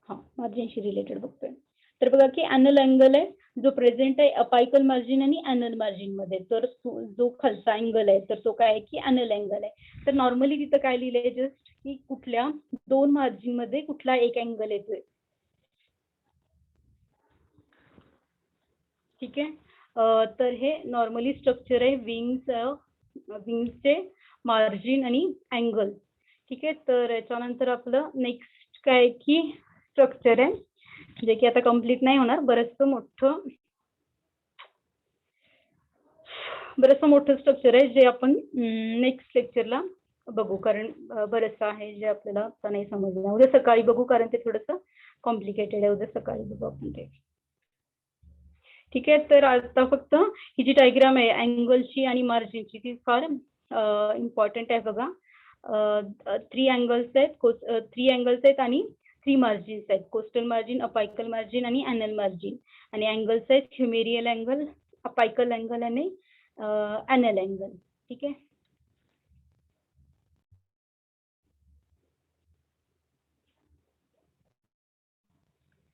हा मार्जिनशी रिलेटेड बघतोय. तर बघा की ॲनल अँगल आहे जो प्रेझेंट आहे अपायकल मार्जिन आणि ॲनल मार्जिन मध्ये. तर जो खालचा अँगल आहे तर तो काय आहे की ॲनल अँगल आहे. तर नॉर्मली तिथं काय लिहिलंय जस्ट की कुठल्या दोन मार्जिन मध्ये कुठला एक अँगल येतोय. ठीक आहे, तर हे नॉर्मली स्ट्रक्चर आहे विंग्सचे मार्जिन आणि अँगल. ठीक आहे, तर याच्यानंतर आपलं नेक्स्ट काय की स्ट्रक्चर आहे जे की आता कम्प्लीट नाही होणार, बरंचसं मोठं स्ट्रक्चर आहे जे आपण नेक्स्ट लेक्चरला बघू, कारण बरंचसं आहे जे आपल्याला आता नाही समजलं. उद्या सकाळी बघू कारण ते थोडंसं कॉम्प्लिकेटेड आहे. उद्या सकाळी बघू आपण ते. ठीक आहे, तर आता फक्त ही जी डायग्राम आहे अँगलची आणि मार्जिनची ती फार इम्पॉर्टंट आहे बघा. 3 अँगल्स आहेत आणि 3 मार्जिन्स आहेत. कोस्टल मार्जिन, अपायकल मार्जिन आणि ॲनल मार्जिन. आणि अँगल्स आहेत ह्युमेरियल अँगल, अपायकल अँगल आणि ॲनल अँगल. ठीक आहे,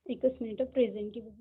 एकच मिनिट प्रेझेंट की बघू.